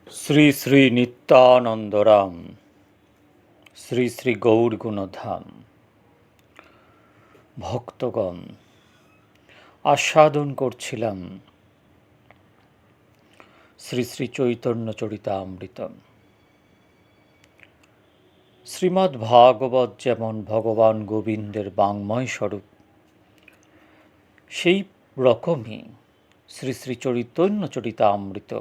শ্রী শ্রী নিত্যানন্দরাম, শ্রী শ্রী গৌরগুণধাম। ভক্তগণ, আস্বাদন করছিলাম শ্রী শ্রী চৈতন্য চরিতামৃতম। শ্রীমদ্ ভাগবত যেমন ভগবান গোবিন্দের বাঙ্ময় স্বরূপ, সেই রকমই শ্রী শ্রী চৈতন্য চরিতামৃত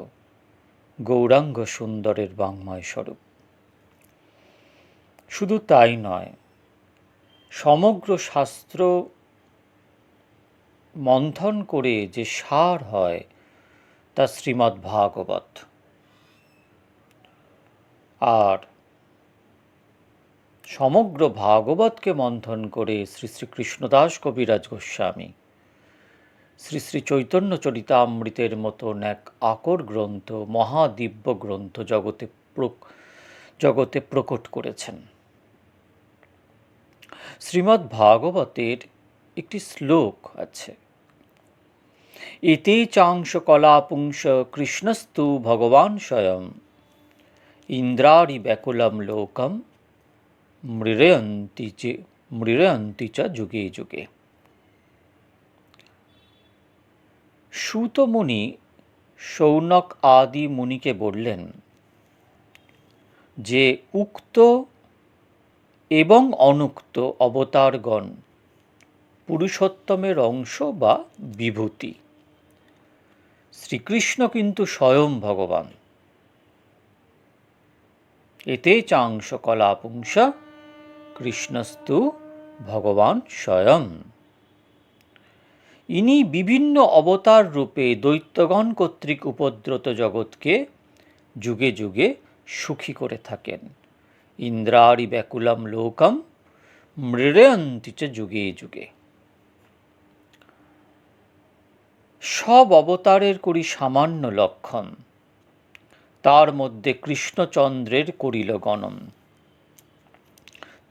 গৌরাঙ্গ সুন্দরের বাঙ্ময় স্বরূপ। শুধু তাই নয়, সমগ্র শাস্ত্র মন্থন করে যে সার হয় তা শ্রীমদ্ ভাগবত। আর সমগ্র ভাগবতকে মন্থন করে শ্রী শ্রী কৃষ্ণদাস কবিরাজ গোস্বামী শ্রী শ্রী চৈতন্য চরিতামৃতের মতন এক আকর গ্রন্থ, মহাদিব্য গ্রন্থ জগতে প্রকট করেছেন। শ্রীমদ্ ভাগবতের একটি শ্লোক আছে, এতে চাংশ কলাপুংস কৃষ্ণস্তু ভগবান স্বয়ং ইন্দ্রারি ব্যাকুলম লোকম মৃরয়ন্তি চ যুগে যুগে। সূত মুনি শৌনক আদি মুনিকে বললেন যে উক্ত এবং অনুক্ত অবতারগণ পুরুষোত্তমের অংশ বা বিভূতি। শ্রীকৃষ্ণ কিন্তু স্বয়ং ভগবান। এতে চাংশ কলাপুংস কৃষ্ণস্তু ভগবান স্বয়ং। ইনি বিভিন্ন অবতার রূপে দৈত্যগণ কর্তৃক উপদ্রত জগৎকে যুগে যুগে সুখী করে থাকেন। ইন্দ্রারি ব্যাকুলম লোকম মৃরয়ন্তি চ যুগে যুগে। সব অবতারের করি সামান্য লক্ষণ, তার মধ্যে কৃষ্ণচন্দ্রের করিল গণন।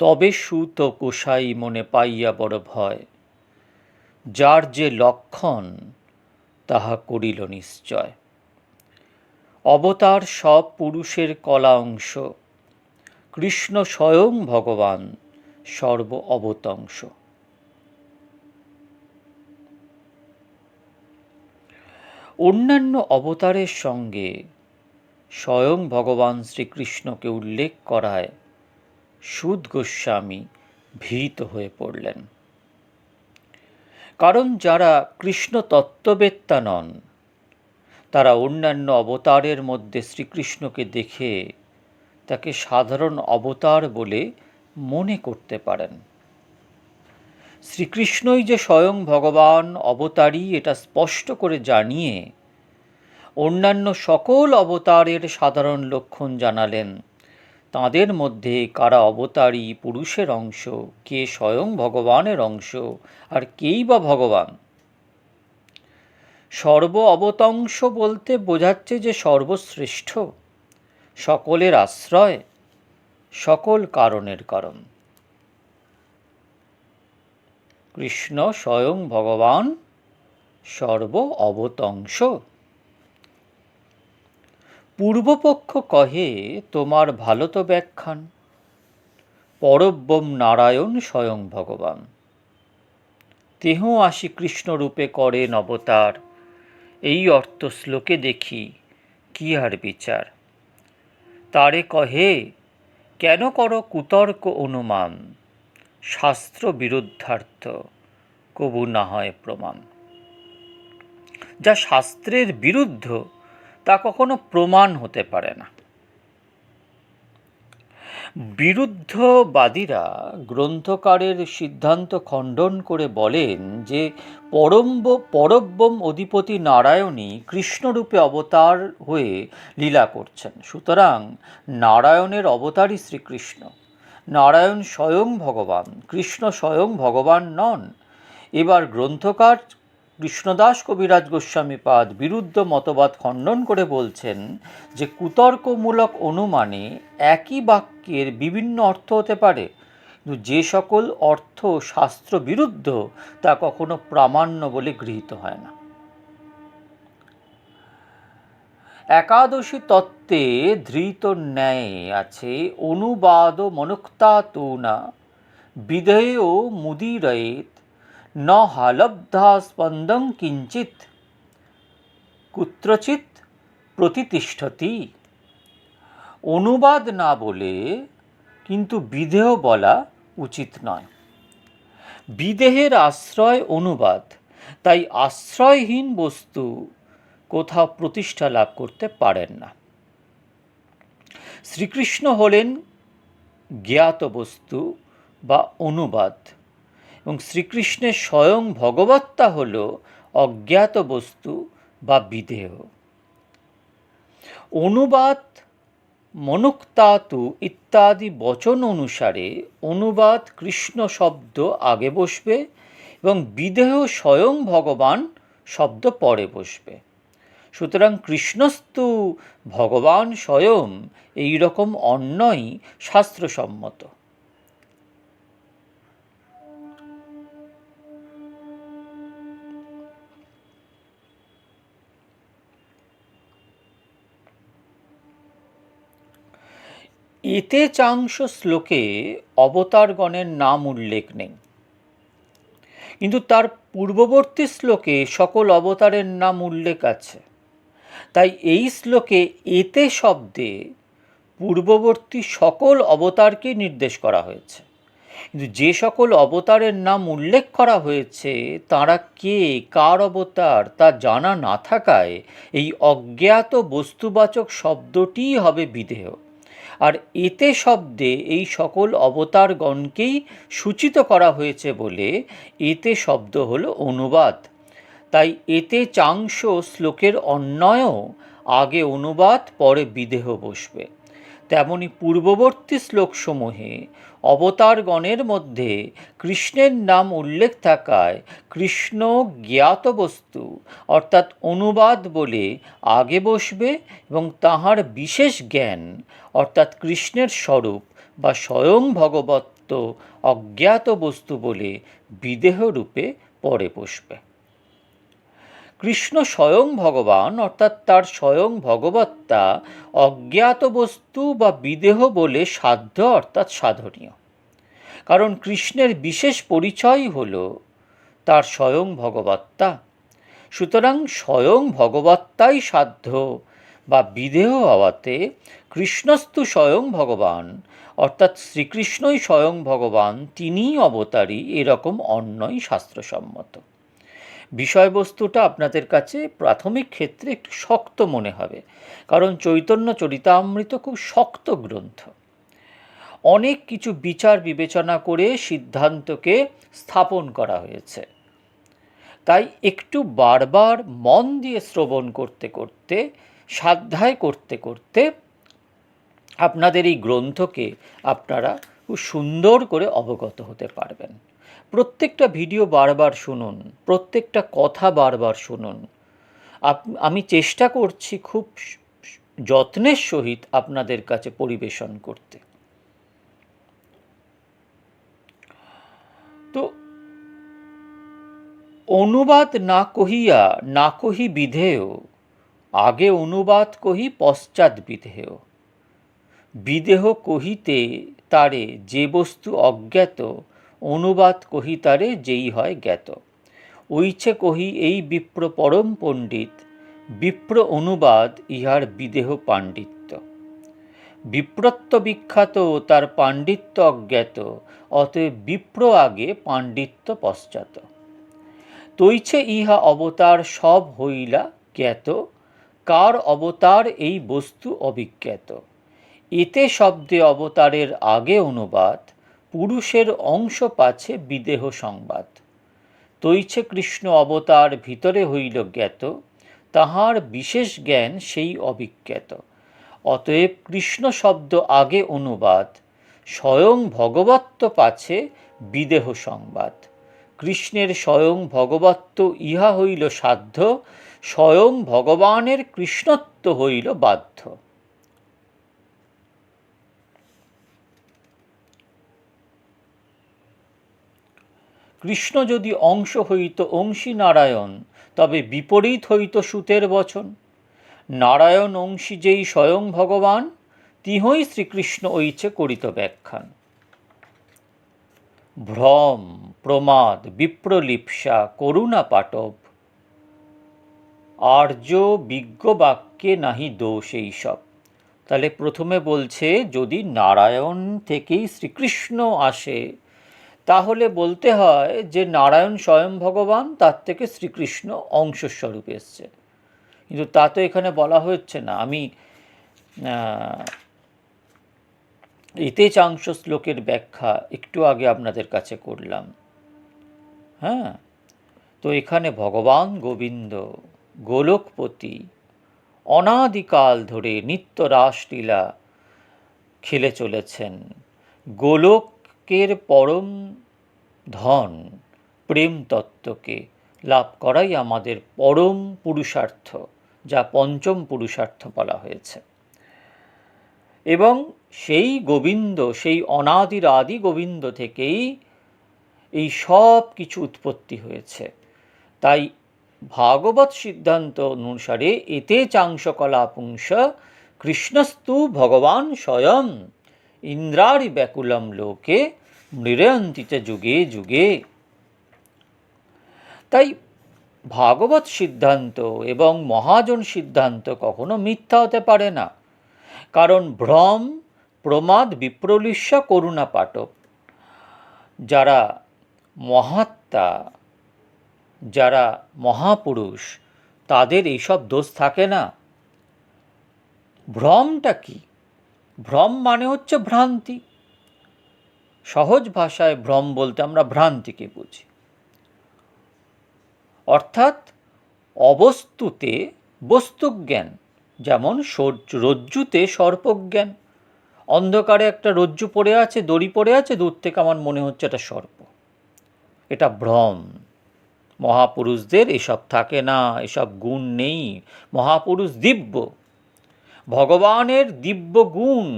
তবে সুত গোসাই মনে পাইয়া বড় ভয়, যার যে লক্ষণ তাহা করিল নিশ্চয়। অবতার সব পুরুষের কলা অংশ, কৃষ্ণ স্বয়ং ভগবান সর্ব অবতংশ। অন্যান্য অবতারের সঙ্গে স্বয়ং ভগবান শ্রীকৃষ্ণকে উল্লেখ করায় সুত গোস্বামী ভীত হয়ে পড়লেন। কারণ যারা কৃষ্ণ তত্ত্ববেত্তা নন, তারা অন্যান্য অবতারের মধ্যে শ্রীকৃষ্ণকে দেখে তাকে সাধারণ অবতার বলে মনে করতে পারেন। শ্রীকৃষ্ণই যে স্বয়ং ভগবান অবতারী এটা স্পষ্ট করে জানিয়ে অন্যান্য সকল অবতারের সাধারণ লক্ষণ জানালেন। তাঁদের মধ্যে কারা অবতারী পুরুষের অংশ, কে স্বয়ং ভগবানের অংশ, আর কেই বা ভগবান। সর্ব অবতংশ বলতে বোঝাচ্ছে যে সর্বশ্রেষ্ঠ, সকলের আশ্রয়, সকল কারণের কারণ। কৃষ্ণ স্বয়ং ভগবান সর্ব অবতংশ। পূর্বপক্ষ কহে তোমার ভালো তো ব্যাখ্যান, পরব্রহ্ম নারায়ণ স্বয়ং ভগবান। তেহ আসি কৃষ্ণরূপে করেন অবতার, এই অর্থ শ্লোকে দেখি কি আর বিচার। তারে কহে কেন করো কুতর্ক অনুমান, শাস্ত্র বিরুদ্ধার্থ কবু না হয় প্রমাণ। যা শাস্ত্রের বিরুদ্ধ তা কখনো প্রমাণ হতে পারে না। বিরুদ্ধবাদীরা গ্রন্থকারের সিদ্ধান্ত খণ্ডন করে বলেন যে পরব্রহ্ম অধিপতি নারায়ণই কৃষ্ণরূপে অবতার হয়ে লীলা করছেন। সুতরাং নারায়ণের অবতারই শ্রীকৃষ্ণ। নারায়ণ স্বয়ং ভগবান, কৃষ্ণ স্বয়ং ভগবান নন। এবার গ্রন্থকার কৃষ্ণদাস কবিরাজ গোস্বামীপাদ বিরুদ্ধ মতবাদ খণ্ডন করে বলছেন যে কুতর্কমূলক অনুমানে একই বাক্যের বিভিন্ন অর্থ হতে পারে, কিন্তু যে সকল অর্থ শাস্ত্র বিরুদ্ধ তা কখনো প্রামাণ্য বলে গৃহীত হয় না। একাদশী তত্ত্বে ধৃত ন্যায় আছে অনুবাদ মনুক্তা তো না বিধেয় মুদিরয়েত ন হালব্ধা স্পন্দং কিঞ্চিত কুত্রচিৎ প্রতিতিষ্ঠতি। অনুবাদ না বলে কিন্তু বিধেয় বলা উচিত নয়। বিদেহের আশ্রয় অনুবাদ, তাই আশ্রয়হীন বস্তু কোথাও প্রতিষ্ঠা লাভ করতে পারেন না। শ্রীকৃষ্ণ হলেন জ্ঞাত বস্তু বা অনুবাদ, এবং শ্রীকৃষ্ণের স্বয়ং ভগবত্তা হল অজ্ঞাত বস্তু বা বিধেয়। অনুবাদ মনুক্তাতু ইত্যাদি বচন অনুসারে অনুবাদ কৃষ্ণ শব্দ আগে বসবে এবং বিধেয় স্বয়ং ভগবান শব্দ পরে বসবে। সুতরাং কৃষ্ণস্তু ভগবান স্বয়ং এই রকম অন্যই শাস্ত্রসম্মত। এতে চাংশ শ্লোকে অবতারগণের নাম উল্লেখ নেই, কিন্তু তার পূর্ববর্তী শ্লোকে সকল অবতারের নাম উল্লেখ আছে। তাই এই শ্লোকে এতে শব্দে পূর্ববর্তী সকল অবতারকে নির্দেশ করা হয়েছে, কিন্তু যে সকল অবতারের নাম উল্লেখ করা হয়েছে তারা কে, কার অবতার তা জানা না থাকায় এই অজ্ঞাত বস্তুবাচক শব্দটিই হবে বিধেয়। আর এতে শব্দে এই সকল অবতারগণকেই সূচিত করা হয়েছে বলে এতে শব্দ হল অনুবাদ। তাই এতে চাংশ শ্লোকের অন্বয়ও আগে অনুবাদ পরে বিদেহ বসবে। তেমনি পূর্ববর্তী শ্লোকসমূহে অবতারগণের মধ্যে কৃষ্ণের নাম উল্লেখ থাকায় কৃষ্ণ জ্ঞাত বস্তু অর্থাৎ অনুবাদ বলে আগে বসবে এবং তাহার বিশেষ জ্ঞান অর্থাৎ কৃষ্ণের স্বরূপ বা স্বয়ং ভগবত্ত অজ্ঞাত বস্তু বলে বিদেহ রূপে পরে বসবে। কৃষ্ণ স্বয়ং ভগবান অর্থাৎ তার স্বয়ং ভগবত্তা অজ্ঞাত বস্তু বা বিদেহ বলে সাধ্য অর্থাৎ সাধনীয়, কারণ কৃষ্ণের বিশেষ পরিচয় হল তার স্বয়ং ভগবত্তা। সুতরাং স্বয়ং ভগবত্তাই সাধ্য বা বিধেয় হওয়াতে কৃষ্ণস্তু স্বয়ং ভগবান অর্থাৎ শ্রীকৃষ্ণই স্বয়ং ভগবান, তিনিই অবতারী, এরকম অন্যই শাস্ত্রসম্মত। বিষয়বস্তুটা আপনাদের কাছে প্রাথমিক ক্ষেত্রে একটু শক্ত মনে হবে, কারণ চৈতন্য চরিতামৃত খুব শক্ত গ্রন্থ। অনেক কিছু বিচার বিবেচনা করে সিদ্ধান্তকে স্থাপন করা হয়েছে। তাই একটু বারবার মন দিয়ে শ্রবণ করতে করতে, স্বাধ্যায় করতে করতে আপনাদের এই গ্রন্থকে আপনারা খুব সুন্দর করে অবগত হতে পারবেন। প্রত্যেকটা ভিডিও বারবার শুনুন, প্রত্যেকটা কথা বারবার শুনুন। আমি চেষ্টা করছি খুব যত্নের সহিত আপনাদের কাছে পরিবেশন করতে। তো অনুবাদ না কহিয়া না কহি বিধেয়, আগে অনুবাদ কহি পশ্চাৎ বিধেয়। বিদেহ কহিতে তারে যে বস্তু অজ্ঞাত, অনুবাদ কহি তারে যেই হয় জ্ঞাত। ওইছে কহি এই বিপ্র পরম পণ্ডিত, বিপ্র অনুবাদ ইহার বিদেহ পাণ্ডিত্য। বিপ্রত্ব বিখ্যাত তার পাণ্ডিত্য অজ্ঞাত, অতএব বিপ্র আগে পাণ্ডিত্য পশ্চাৎ। তৈছে ইহা অবতার সব হইলা জ্ঞাত, কার অবতার এই বস্তু অবিজ্ঞাত। এতে শব্দে অবতারের আগে অনুবাদ, পুরুষের অংশ পাছে বিদেহ সংবাদ। তৈছে কৃষ্ণ অবতার ভিতরে হইল জ্ঞাত, তাহার বিশেষ জ্ঞান সেই অবিজ্ঞাত। অতএব কৃষ্ণ শব্দ আগে অনুবাদ, স্বয়ং ভগবত্ত পাছে বিদেহ সংবাদ। কৃষ্ণের স্বয়ং ভগবত্ত ইহা হইল সাধ্য, স্বয়ং ভগবানের কৃষ্ণত্ব হইল বাধ্য। কৃষ্ণ যদি অংশ হইত অংশী নারায়ণ, তবে বিপরীত হইত সুতের বচন। নারায়ণ অংশী যেই স্বয়ং ভগবান, তিহই শ্রীকৃষ্ণ ঐছে করিত ব্যাখ্যান। ভ্রম, প্রমাদ, বিপ্রলিপ্সা, করুণা পাটব, আর্য বিজ্ঞ বাক্যে নাহি দোষ এইসব। তাহলে প্রথমে বলছে যদি নারায়ণ থেকেই শ্রীকৃষ্ণ আসে তাহলে বলতে হয় যে নারায়ণ স্বয়ং ভগবান, তার থেকে শ্রীকৃষ্ণ অংশস্বরূপ এসছে। কিন্তু তা তো এখানে বলা হচ্ছে না। আমি এতে চাংশ শ্লোকের ব্যাখ্যা একটু আগে আপনাদের কাছে করলাম। হ্যাঁ, তো এখানে ভগবান গোবিন্দ গোলকপতি অনাদিকাল ধরে নিত্য রাসলীলা খেলে চলেছেন। গোলকের পরম ধন প্রেম তত্ত্বকে লাভ করাই আমাদের পরম পুরুষার্থ, যা পঞ্চম পুরুষার্থ বলা হয়েছে। এবং সেই গোবিন্দ, সেই অনাদির আদি গোবিন্দ থেকেই এই সব কিছু উৎপত্তি হয়েছে। তাই ভাগবত সিদ্ধান্ত অনুসারে এতে চাংশ কলা পুংস কৃষ্ণস্তু ভগবান স্বয়ং ইন্দ্রারি ব্যাকুলম লোকে মৃরয়ন্তিতে যুগে যুগে। তাই ভাগবত সিদ্ধান্ত এবং মহাজন সিদ্ধান্ত কখনো মিথ্যা হতে পারে না। কারণ ভ্রম, প্রমাদ, বিপ্রলিপ্সা, করুণা পাটব, যারা মহাত্মা, যারা মহাপুরুষ, তাদের এইসব দোষ থাকে না। ভ্রমটা কি? ভ্রম মানে হচ্ছে ভ্রান্তি। সহজ ভাষায় ভ্রম বলতে আমরা ভ্রান্তিকে বুঝি। অর্থাৎ অবস্তুতে বস্তুজ্ঞান, যেমন রজ্জুতে সর্পজ্ঞান। অন্ধকারে একটা রজ্জু পড়ে আছে, দড়ি পড়ে আছে, দূর থেকে আমার মনে হচ্ছে এটা সর্প। এটা ভ্রম। মহাপুরুষদের এসব থাকে না, এসব গুণ নেই। মহাপুরুষ দিব্য, ভগবানের দিব্য গুণ,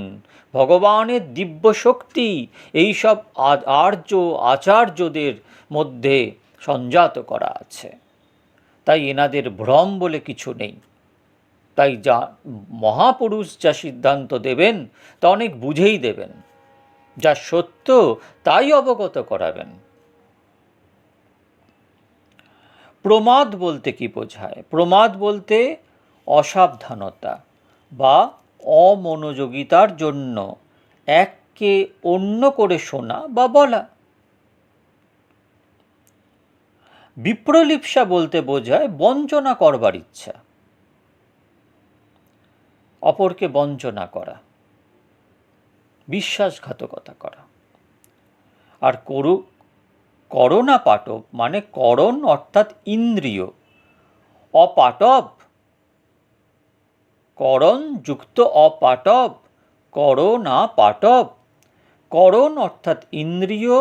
ভগবানের দিব্য শক্তি এইসব আর্য আচার্যদের মধ্যে সঞ্জাত করা আছে। তাই এনাদের ভ্রম বলে কিছু নেই। তাই যা মহাপুরুষ যা সিদ্ধান্ত দেবেন তা অনেক বুঝেই দেবেন, যা সত্য তাই অবগত করাবেন। প্রমাদ বলতে কি বোঝায়? প্রমাদ বলতে অসাবধানতা বা অমনোযোগিতার জন্য এককে অন্য করে শোনা বা বলা। বিপ্রলিপ্সা বলতে বোঝায় বঞ্চনা করবার ইচ্ছা, অপরকে বঞ্চনা করা, বিশ্বাসঘাতকতা করা। আর করণা পাটব মানে করণ অর্থাৎ ইন্দ্রিয়, অপাটব, করণ যুক্ত অপাটব, করণা পাটব। করণ অর্থাৎ ইন্দ্রিয়,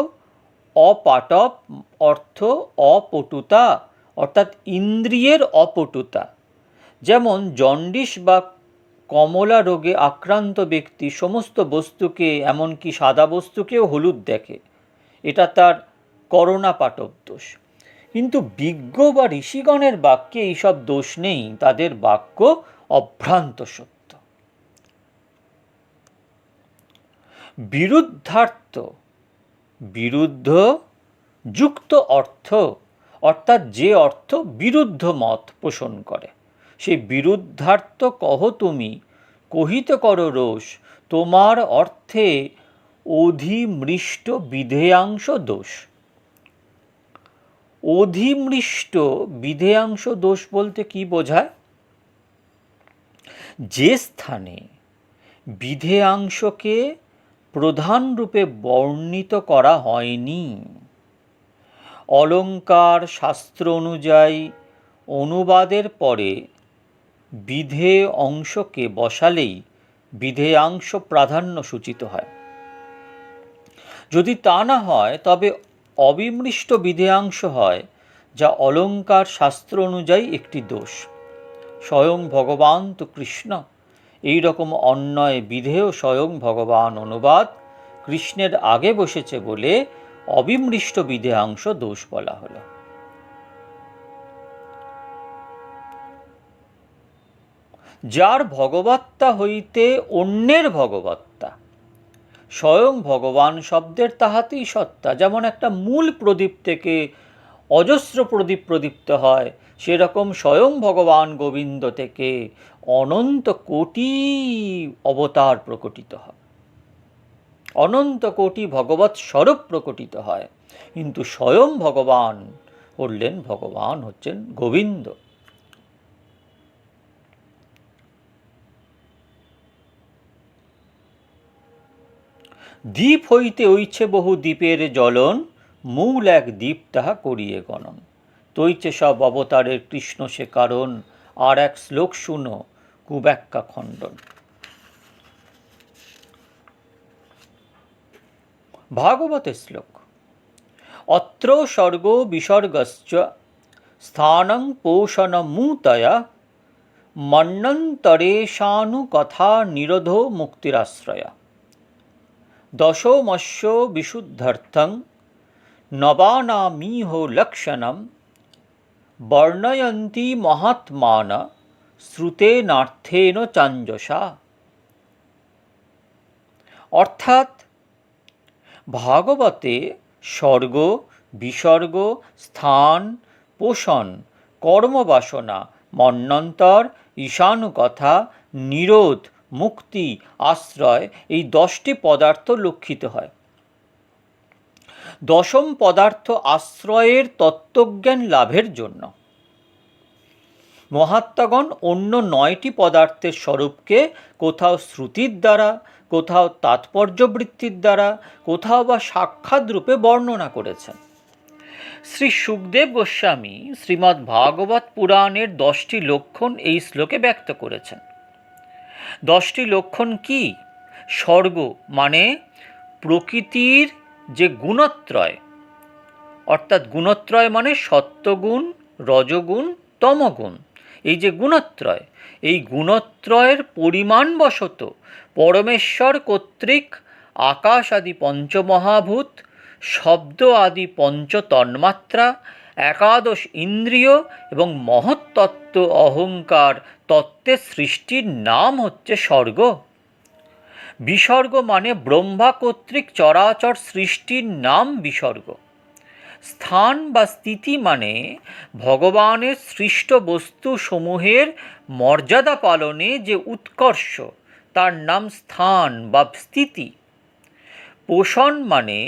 অপাটব অর্থ অপটুতা, অর্থাৎ ইন্দ্রিয়ের অপটুতা। যেমন জন্ডিস বা কমলা রোগে আক্রান্ত ব্যক্তি সমস্ত বস্তুকে, এমনকি সাদা বস্তুকেও হলুদ দেখে, এটা তার করণা পাটব দোষ। কিন্তু বিজ্ঞ বা ঋষিগণের বাক্যে এইসব দোষ নেই, তাদের বাক্য অভ্রান্ত সত্য। বিরুদ্ধার্থ, বিরুদ্ধ যুক্ত অর্থ, অর্থাৎ যে অর্থ বিরুদ্ধ মত পোষণ করে, সেই বিরুদ্ধার্থ কহ তুমি, কহিতে করো রোষ, তোমার অর্থে অধিমৃষ্ট বিধেয়াংশ দোষ। অধিমৃষ্ট বিধেয়াংশ দোষ বলতে কি বোঝায়? যে স্থানে বিধেয়াংশকে প্রধান রূপে বর্ণিত করা হয়নি, অলঙ্কার শাস্ত্র অনুযায়ী অনুবাদের পরে বিধেয় অংশকে বসালেই বিধেয়াংশ প্রাধান্য সূচিত হয়। যদি তা না হয় তবে অবিমৃষ্ট বিধেয়াংশ হয়, যা অলঙ্কার শাস্ত্র অনুযায়ী একটি দোষ। স্বয়ং ভগবান তো কৃষ্ণ, এই রকম অন্যয় বিধেয় স্বয়ং ভগবান অনুবাদ কৃষ্ণের আগে বসেছে বলে অবিমৃষ্ট বিধেয়াংশ দোষ বলা হলো। যার ভগবত্তা হইতে অন্যের ভগবত্তা, স্বয়ং ভগবান শব্দের তাহাতেই সত্তা। যেমন একটা মূল প্রদীপ থেকে অজস্র প্রদীপ প্রদীপ্ত হয়, সেরকম স্বয়ং ভগবান গোবিন্দ থেকে অনন্ত কোটি অবতার প্রকটিত হয়, অনন্ত কোটি ভগবৎ স্বরূপ প্রকটিত হয়, কিন্তু স্বয়ং ভগবান হচ্ছেন গোবিন্দ। দ্বীপ হইতে ঐছে বহু দ্বীপের জ্বলন, মূল এক দ্বীপ তাহা করিয়ে গণন। তৈছে সব অবতারের কৃষ্ণ সে কারণ, আর এক শ্লোক শুনো কুব্যাখ্যা খণ্ডন। ভাগবতের শ্লোক। অত্র স্বর্গ বিসর্গশ্চ স্থানং পোষণমূতয়া, মন্বন্তরেশানুকথা নিরোধো মুক্তিরাশ্রয়া। দশমস্য বিশুদ্ধ্যর্থং নবানামিহ লক্ষণম, বর্ণয়ন্তি মহাত্মানা শ্রুতেনার্থেন চাঞ্জসা। অর্থাৎ ভাগবতে স্বর্গ, বিসর্গ, স্থান, পোষণ, কর্মবাসনা, মন্বন্তর, ঈশানুকথা, নিরোধ, মুক্তি, আশ্রয়, এই 10টি পদার্থ লক্ষিত হয়। দশম পদার্থ আশ্রয়ের তত্ত্বজ্ঞান লাভের জন্য মহাত্মাগণ অন্য 9টি পদার্থের স্বরূপকে কোথাও শ্রুতির দ্বারা, কোথাও তাৎপর্যবৃত্তির দ্বারা, কোথাও বা সাক্ষাৎ রূপে বর্ণনা করেছেন। শ্রী সুখদেব গোস্বামী শ্রীমদ্ ভাগবত পুরাণের 10টি লক্ষণ এই শ্লোকে ব্যক্ত করেছেন। 10টি লক্ষণ কি? স্বর্গ মানে প্রকৃতির যে গুণত্রয়, অর্থাৎ গুণত্রয় মানে সত্ত্বগুণ, রজগুণ, তমগুণ, এই যে গুণত্রয়, এই গুণত্রয়ের পরিমাণবশত পরমেশ্বর কর্তৃক আকাশ আদি পঞ্চমহাভূত, শব্দ আদি পঞ্চতন্মাত্রা, একাদশ ইন্দ্রিয় এবং মহত্তত্ত্ব অহংকার তত্ত্বের সৃষ্টির নাম হচ্ছে স্বর্গ। বিসর্গ মানে ব্রহ্মা কর্তৃক চরাচর সৃষ্টির নাম বিসর্গ। স্থান বা স্থিতি মানে ভগবানের সৃষ্ট বস্তুসমূহের মর্যাদা পালনে যে উৎকর্ষ, তার নাম স্থান বা স্থিতি। পোষণ মানে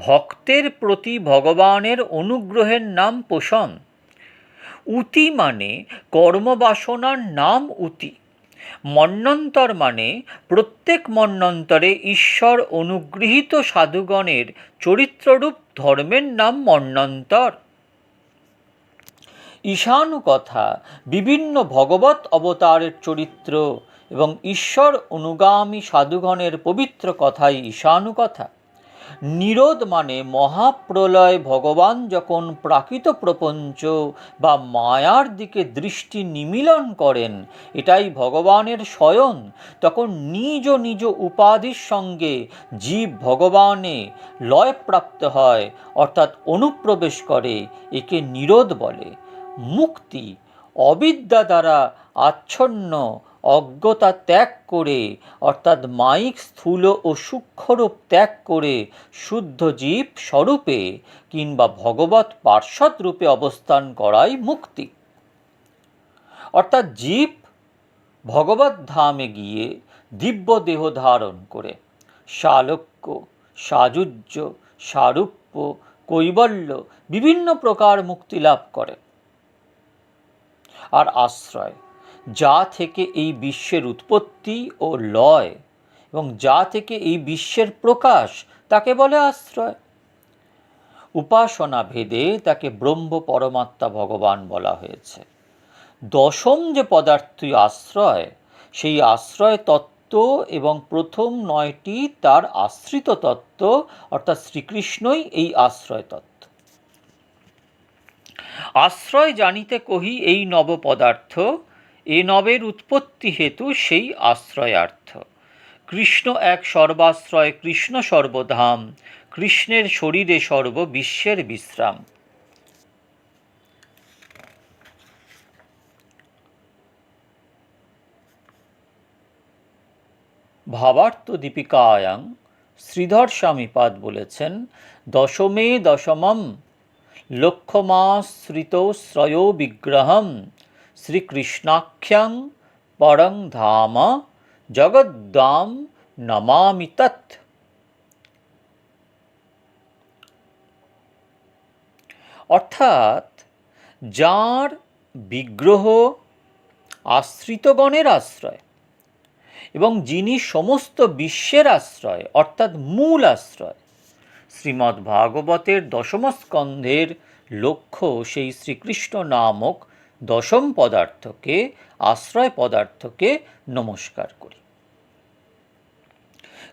ভক্তের প্রতি ভগবানের অনুগ্রহের নাম পোষণ। উতি মানে কর্মবাসনার নাম উতি। মন্বন্তর মানে প্রত্যেক মন্বন্তরে ঈশ্বর অনুগৃহীত সাধুগণের চরিত্ররূপ ধর্মের নাম মন্বন্তর। ঈশানুকথা বিভিন্ন ভগবৎ অবতারের চরিত্র এবং ঈশ্বর অনুগামী সাধুগণের পবিত্র কথাই ঈশানুকথা। নিরোধ মানে মহাপ্রলয় ভগবান যখন প্রাকৃত প্রপঞ্চ বা মায়ার দিকে দৃষ্টি নিমীলন করেন, এটাই ভগবানের শয়ন, তখন নিজ নিজ উপাধির সঙ্গে জীব ভগবানে লয়প্রাপ্ত হয়, অর্থাৎ অনুপ্রবেশ করে, একে নিরোধ বলে। মুক্তি অবিদ্যা দ্বারা আচ্ছন্ন অজ্ঞতা ত্যাগ করে, অর্থাৎ মায়িক স্থূল ও সূক্ষ্মরূপ ত্যাগ করে শুদ্ধ জীব স্বরূপে কিংবা ভগবৎ পার্ষদ রূপে অবস্থান করাই মুক্তি। অর্থাৎ জীব ভগবৎ ধামে গিয়ে দিব্য দেহ ধারণ করে শালক্য, সাযুজ্য, সারূপ্য, কৈবল্য বিভিন্ন প্রকার মুক্তি লাভ করে। আর আশ্রয়, যা থেকে এই বিশ্বের উৎপত্তি ও লয় এবং যা থেকে এই বিশ্বের প্রকাশ, তাকে বলে আশ্রয়। উপাসনা ভেদে তাকে ব্রহ্ম পরমাত্মা ভগবান বলা হয়েছে। দশম যে পদার্থ আশ্রয়, সেই আশ্রয় তত্ত্ব এবং প্রথম 9টি তার আশ্রিত তত্ত্ব, অর্থাৎ শ্রীকৃষ্ণই এই আশ্রয় তত্ত্ব। আশ্রয় জানিতে কহি এই নব পদার্থ, এ নবের উৎপত্তি হেতু সেই আশ্রয়ার্থ। কৃষ্ণ এক সর্বাশ্রয়, কৃষ্ণ সর্বধাম, কৃষ্ণের শরীরে সর্ব বিশ্বের বিশ্রাম। ভাবার্থ দীপিকায়াং শ্রীধর স্বামীপাদ বলেছেন, দশমে দশমম লক্ষ্যমাশ্রিত শ্রয়ো বিগ্রহম শ্রীকৃষ্ণাখ্যাং পরং ধাম জগদ্দাম নমামি তৎ। অর্থাৎ যার বিগ্রহ আশ্রিতগণের আশ্রয় এবং যিনি সমস্ত বিশ্বের আশ্রয় অর্থাৎ মূল আশ্রয়, শ্রীমদ্ ভাগবতের দশম স্কন্ধের লক্ষ্য সেই শ্রীকৃষ্ণ নামক দশম পদার্থকে, আশ্রয় পদার্থকে নমস্কার করি।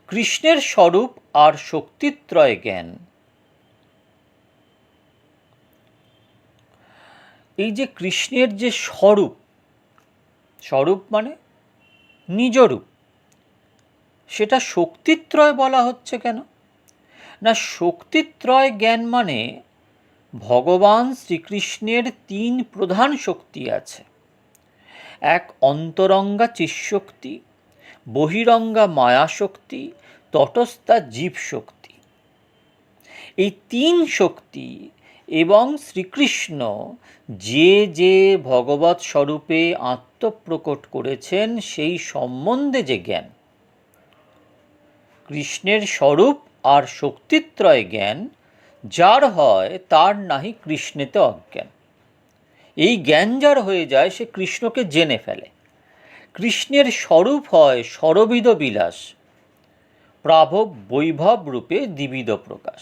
কৃষ্ণের স্বরূপ আর শক্তিত্রয় জ্ঞান, এই যে কৃষ্ণের যে স্বরূপ, স্বরূপ মানে নিজরূপ, সেটা শক্তিত্রয় বলা হচ্ছে কেন না? শক্তিত্রয় জ্ঞান মানে ভগবান শ্রীকৃষ্ণের তিন প্রধান শক্তি আছে। এক অন্তরঙ্গা চিৎশক্তি, বহিরঙ্গা মায়াশক্তি, তটস্থা জীব শক্তি। এই তিন শক্তি এবং শ্রীকৃষ্ণ যে যে ভগবৎ স্বরূপে আত্মপ্রকট করেছেন সেই সম্বন্ধে যে জ্ঞান, কৃষ্ণের স্বরূপ আর শক্তিত্রয় জ্ঞান যার হয় তার নাহি কৃষ্ণেতে অজ্ঞান। এই জ্ঞান যার হয়ে যায় সে কৃষ্ণকে জেনে ফেলে। কৃষ্ণের স্বরূপ হয় সরবিধ বিলাস, প্রাভব বৈভব রূপে দ্বিবিধ প্রকাশ।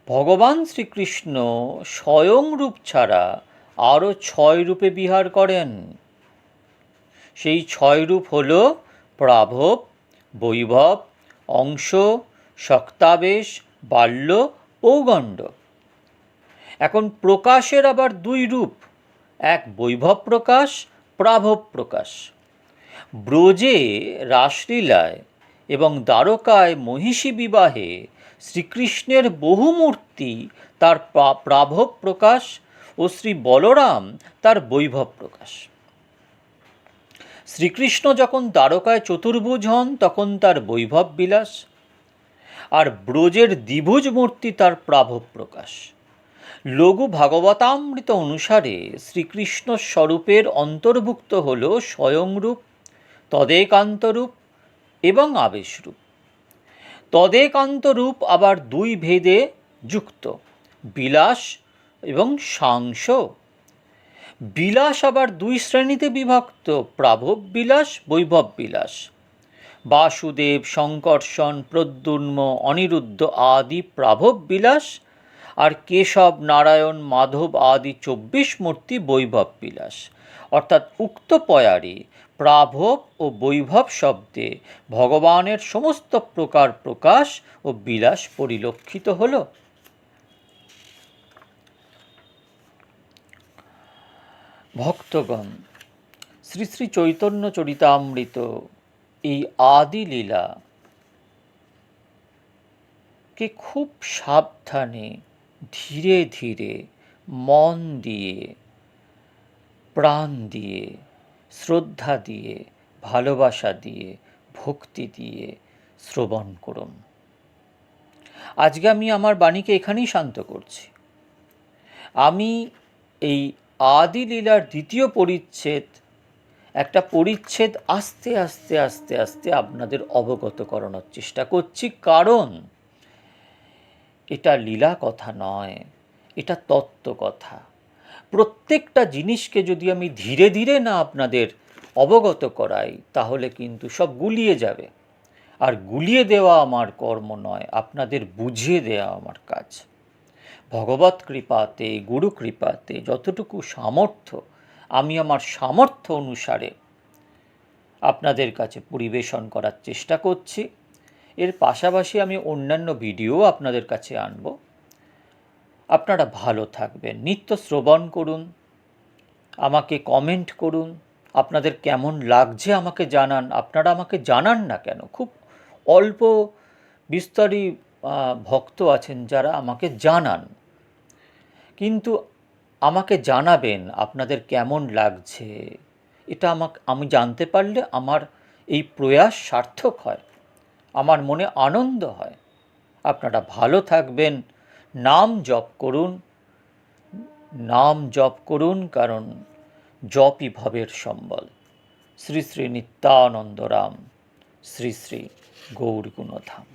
ভগবান শ্রীকৃষ্ণ স্বয়ং রূপ ছাড়া আরও 6 রূপে বিহার করেন। সেই 6 রূপ হল প্রাভব, বৈভব, অংশ, শক্তাবেশ, বাল্য, পৌগণ্ড। এখন প্রকাশের আবার 2 রূপ, এক বৈভব প্রকাশ, প্রাভব প্রকাশ। ব্রজে রাসলীলায় এবং দ্বারকায় মহিষী বিবাহে শ্রীকৃষ্ণের বহু মূর্তি তার প্রাভব প্রকাশ ও শ্রী বলরাম তার বৈভব প্রকাশ। শ্রীকৃষ্ণ যখন দ্বারকায় চতুর্ভুজ হন তখন তার বৈভব বিলাস, আর ব্রজের দ্বিভুজ মূর্তি তার প্রাভব প্রকাশ। লঘু ভাগবতামৃত অনুসারে শ্রীকৃষ্ণ স্বরূপের অন্তর্ভুক্ত হল স্বয়ংরূপ, তদেকান্তরূপ এবং আবেশরূপ। তদেকান্তরূপ আবার 2 ভেদে যুক্ত, বিলাস এবং সাংস। বিলাস আবার 2 শ্রেণীতে বিভক্ত, প্রাভব বিলাস, বৈভব বিলাস। বাসুদেব, শঙ্কর্ষণ, প্রদ্যুম্ন, অনিরুদ্ধ আদি প্রাভব বিলাস, আর কেশব, নারায়ণ, মাধব আদি 24 মূর্তি বৈভব বিলাস। অর্থাৎ উক্ত পয়ারে প্রাভব ও বৈভব শব্দে ভগবানের সমস্ত প্রকার প্রকাশ ও বিলাস পরিলক্ষিত হল। ভক্তগণ, শ্রী শ্রী চৈতন্য চরিতামৃত এই আদি লীলা কে খুব সাবধানে, ধীরে ধীরে, মন দিয়ে, প্রাণ দিয়ে, শ্রদ্ধা দিয়ে, ভালোবাসা দিয়ে, ভক্তি দিয়ে শ্রবণ করুন। আজকে আমি আমার বাণীকে এখানেই শান্ত করছি। আমি এই আদি লীলার 2য় পরিচ্ছেদ, একটা পরিচ্ছেদ আস্তে আস্তে আস্তে আস্তে আপনাদের অবগত করানোর চেষ্টা করছি, কারণ এটা লীলা কথা নয়, এটা তত্ত্ব কথা। প্রত্যেকটা জিনিসকে যদি আমি ধীরে ধীরে না আপনাদের অবগত করাই তাহলে কিন্তু সব গুলিয়ে যাবে। আর গুলিয়ে দেওয়া আমার কর্ম নয়, আপনাদের বুঝিয়ে দেওয়া আমার কাজ। ভগবৎ কৃপাতে, গুরু কৃপাতে যতটুকু সামর্থ্য আমি আমার সামর্থ্য অনুসারে আপনাদের কাছে পরিবেশন করার চেষ্টা করছি। এর পাশাপাশি আমি অন্যান্য ভিডিও আপনাদের কাছে আনব। আপনারা ভালো থাকবেন, নিত্য শ্রবণ করুন, আমাকে কমেন্ট করুন, আপনাদের কেমন লাগছে আমাকে জানান। আপনারা আমাকে জানান না কেন? খুব অল্প বিস্তরী ভক্ত আছেন যারা আমাকে জানান, কিন্তু আমাকে জানাবেন আপনাদের কেমন লাগছে, এটা আমি জানতে পারলে আমার এই প্রয়াস সার্থক হয়, আমার মনে আনন্দ হয়। আপনারা ভালো থাকবেন, নাম জপ করুন, নাম জপ করুন, কারণ জপই ভবের সম্বল। শ্রী শ্রী নিত্যানন্দ রাম, শ্রী শ্রী গৌর গুণধাম।